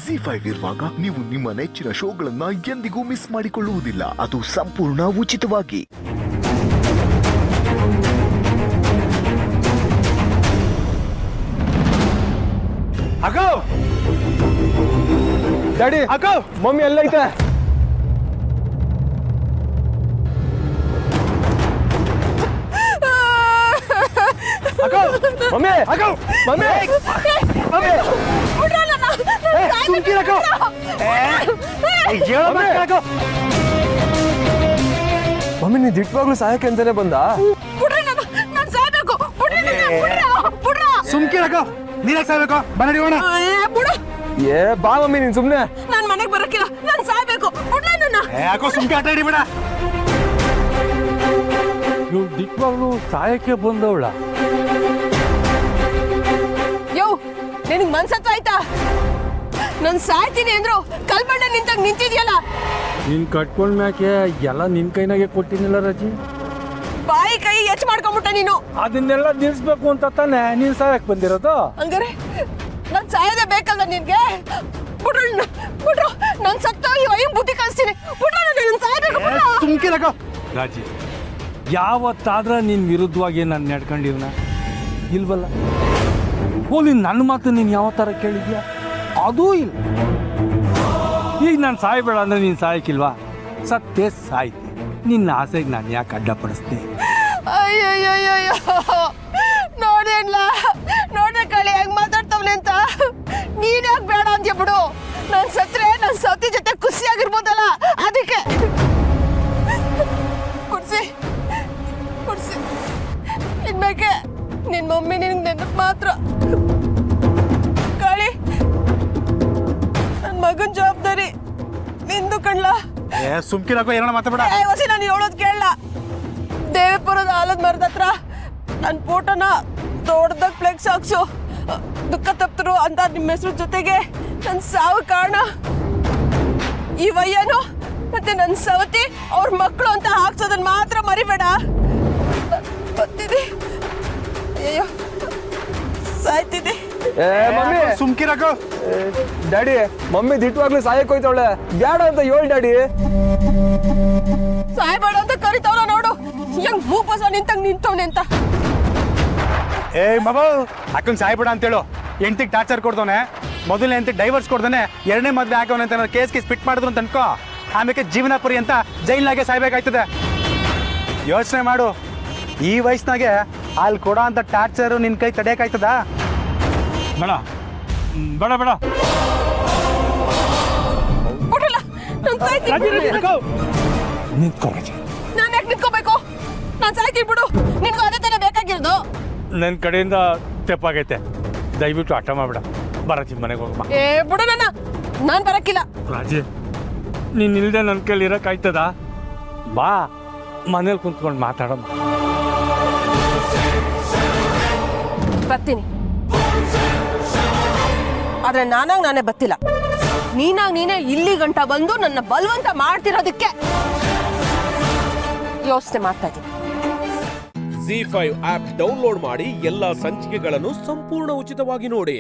ZEE5 ಇರುವಾಗ ನೀವು ನಿಮ್ಮ ನೆಚ್ಚಿನ ಶೋಗಳನ್ನ ಎಂದಿಗೂ ಮಿಸ್ ಮಾಡಿಕೊಳ್ಳುವುದಿಲ್ಲ. ಅದು ಸಂಪೂರ್ಣ ಉಚಿತವಾಗಿ. ಅಗೋ ಡ್ಯಾಡಿ, ಅಗೋ ಮಮ್ಮಿ ಎಲ್ಲೈತೆ? ಅಗೋ ಮಮ್ಮಿ, ಅಗೋ ಮಮ್ಮಿ, ಮಮ್ಮಿ ಸುಮ್ಕಿರಕೋ. ಮಮ್ಮಿ ನೀ ದಿಟ್ಟವಾಗ್ಲೂ ಸಹಾಯಕ್ಕೆ ಅಂತಾನೆ ಬಂದ? ಸುಮ್ಕಿರಕೋ, ನೀನೇ ಸಾಯ್ಬೇಕು. ಬನ್ನಡಿ ಹೋಣ. ಏ ಬಾ ಮಮ್ಮಿ, ನೀನ್ ಸುಮ್ನೆ. ನಾನ್ ಮನೆಗ್ ಬರಕ್ಕಿಲ್ಲ, ನಾನ್ ಸಾಯ್ಬೇಕು. ಯಾಕೋ ಸುಮ್ಕೆ ಆಟ ಆಡಿ ಬೇಡ. ಇವ್ ದಿಕ್ವಾಗ್ಲು ಸಾಯಕ್ಕೆ ಬಂದವಳ. ಯೋ, ನಿನಗ್ ಮನ್ಸತ್ವ ಆಯ್ತಾ? ನಾನ್ ಸಾಯ್ತೀನಿ ಅಂದ್ರು ಕಲ್ಬಣ್ಣ ನಿಂತಾಗ ನಿಂತಿದ್ಯಲ್ಲ. ನೀನ್ ಕಟ್ಕೊಂಡ್ ಮ್ಯಾಕೆ ಎಲ್ಲ ನಿನ್ ಕೈನಾಗೆ ಕೊಟ್ಟಿನಿಲ್ಲ ರಜಿ. ಬಾಯಿ ಕೈ ಹೆಚ್ಚು ಮಾಡ್ಕೊಂಬಿಟ್ಟ ನೀನು. ಅದನ್ನೆಲ್ಲ ನಿಲ್ಸ್ಬೇಕು ಅಂತ ತಾನೆ ನೀನ್ ಸಾಯಕ್ ಬಂದಿರೋದು. ಹಂಗಾರೆ ನಾನ್ ಸಾಯೋದೇ ಬೇಕಲ್ಲ ನಿನ್ಗೆ? ಬಿಡ್ರು, ನಾನ್ ಸತ್ತ ಈ ವಯ್ಯ ಬುದ್ಧಿ ಕಲಿಸ್ತೀನಿ. ಬಿಡ್ರು, ನಾನು ಸಾಯ್ಬೇಕು. ಸುಮ್ಕಿರಕೋ. ರಾಜಿ, ಯಾವತ್ತಾದ್ರ ನಿನ್ ವಿರುದ್ಧವಾಗಿ ನಾನು ನಡ್ಕೊಂಡಿವ್ನ ಇಲ್ವಲ್ಲ? ಹೋಲಿ ನನ್ನ ಮಾತು ನೀನ್ ಯಾವ ತರ ಕೇಳಿದ್ಯಾ? ಅದೂ ಇಲ್ಲ. ಈಗ ನಾನು ಸಾಯ್ಬೇಡ ಅಂದ್ರೆ ನೀನ್ ಸಾಯಕಿಲ್ವಾ? ಸತ್ತೇ ಸಾಯ್ತಿ. ನಿನ್ನ ಆಸೆಗೆ ನಾನು ಯಾಕೆ ಅಡ್ಡಪಡಿಸ್ದೆ? ಅಯ್ಯಯ್ಯಯ್ಯೋ, ನೋಡ್ದೆ ಕಳಿ ಹೆಂಗ್ ಮಾತಾಡ್ತವ್ನೆ ಅಂತ. ನೀನ್ ಯಾಕೆ ಬೇಡ ಅಂದ್ಯ? ಬಿಡು, ನಾನ್ ಸತ್ರೆ ನನ್ ಸೌತಿ ಜೊತೆ ಖುಷಿಯಾಗಿರ್ಬೋದಲ್ಲ, ಅದಕ್ಕೆ. ಕುಡ್ಸಿ ಇನ್ಮೇಕೆ ನಿನ್ ಮಮ್ಮಿ ನಿನ್ಗೆ ನೆನಪು ಮಾತ್ರ. ಕಾಳಿ, ನನ್ ಮಗನ್ ಜವಾಬ್ದಾರಿ ನಿಂದು ಕಣ್ಲಾ. ಸುಮ್ಕಿರಕೋ, ಏನೋ ಮಾತಾಡ. ಹೊಸಿ ನಾನು ಹೇಳೋದ್ ಕೇಳಲ್ಲ. ದೇವಿಪುರದ ಆಲದ ಮರದ ಹತ್ರ ನನ್ನ ಫೋಟೋನ ದೊಡ್ಡದಾಗ ಫ್ಲೆಕ್ಸ್ ಹಾಕ್ಸು. ದುಃಖ ತಪ್ತರು ಅಂತ ನಿಮ್ಮ ಹೆಸರು ಜೊತೆಗೆ ನನ್ನ ಸಾವು ಕಾರಣ ಈ ವಯ್ಯನು ಮತ್ತೆ ನನ್ನ ಸವತಿ ಅವ್ರ ಮಕ್ಕಳು ಅಂತ ಹಾಕ್ಸೋದನ್ನ ಮಾತ್ರ ಮರಿಬೇಡ. ಬರ್ತಿದ್ದಿ, ಅಯ್ಯೋ ಸಾಯ್ತಿದ್ದಿ. ಮಮ್ಮಿ ಸುಮ್ಕಿರಕೋ. ಡ್ಯಾಡಿ, ಮಮ್ಮಿ ದಿಟ್ಟವಾಗ್ಲೂ ಸಾಯಕ್ ಹೋಯ್ತವಳೆ. ಬ್ಯಾಡ ಅಂತ ಹೇಳಿ ಡ್ಯಾಡಿ. ಸಾಯ್ಬೇಡ ಅಂತ ಕರಿತವ್ರ ನೋಡು, ಹೆಂಗ್ ಭೂಪಸ ನಿಂತಂಗ್ ನಿಂತವ್ನೆ ಅಂತ. ಮಗು ಅಕ್ಕಂಗೆ ಸಾಯ್ಬೇಡ ಅಂತೇಳು. ಹೆಂಡ್ತಿಗೆ ಟಾರ್ಚರ್ ಕೊಡ್ದವನೆ, ಮೊದಲನೇ ಹೆಂಡ್ತಿಗೆ ಡೈವರ್ಸ್ ಕೊಡ್ದಾನೆ, ಎರಡನೇ ಮದ್ವೆ ಹಾಕವನೆ ಅಂತ ಕೇಸ್ಗೆ ಸ್ಪಿಟ್ ಮಾಡಿದ್ರು ಅಂತ ಅನ್ಕೋ. ಆಮೇಲೆ ಜೀವನ ಪರಿ ಅಂತ ಜೈಲ್ನಾಗೆ ಸಾಯ್ಬೇಕಾಯ್ತದೆ. ಯೋಚನೆ ಮಾಡು, ಈ ವಯಸ್ಸಿನಾಗೆ ಅಲ್ಲಿ ಕೊಡೋ ಅಂತ ಟಾರ್ಚರ್ ನಿನ್ ಕೈ ತಡೆಯಕ್ಕಾಯ್ತದ? ಬೇಡ ಬೇಡ ಬೇಡ. ಕೊಡಲ್ಲ, ನಾನು ಸಾಯ್ತೀನಿ. ನಿಂತ್ಕೋ ರಜಿ. ನಾನು ಯಾಕೆ ನಿಂತ್ಕೋಬೇಕು? ನಾನು ಸಾಯ್ತೀನಿ ಬಿಡು. ನಿನ್ಗೂ ಅದೇ ತಾನೇ ಬೇಕಾಗಿರೋದು. ನನ್ನ ಕಡೆಯಿಂದ ತೆಪ್ಪಾಗೈತೆ, ದಯವಿಟ್ಟು ಆಟ ಮಾಡ್ಬೇಡ. ಬರಜಿ, ಮನೆಗೆ ಹೋಗಮ್ಮ. ಬಿಡು, ನಾನು ಬರಕ್ಕಿಲ್ಲ. ರಾಜಿ, ನೀನ್ ಇಲ್ದೆ ನನ್ನ ಕೈಲಿ ಇರಕ್ಕಾಯ್ತದ? ಬಾ, ಮನೇಲಿ ಕುಂತ್ಕೊಂಡು ಮಾತಾಡಮ್ಮ. ಬರ್ತೀನಿ, ಆದ್ರೆ ನಾನೇ ಬತ್ತಿಲ್ಲ. ನೀನೇ ಇಲ್ಲಿ ಗಂಟ ಬಂದು ನನ್ನ ಬಲವಂತ ಮಾಡ್ತಿರೋದಕ್ಕೆ ಯೋಚನೆ ಮಾಡ್ತಾ ಇದ್ದೀನಿ. ZEE5 ಆಪ್ ಡೌನ್ಲೋಡ್ ಮಾಡಿ ಎಲ್ಲಾ ಸಂಚಿಕೆಗಳನ್ನು ಸಂಪೂರ್ಣ ಉಚಿತವಾಗಿ ನೋಡಿ.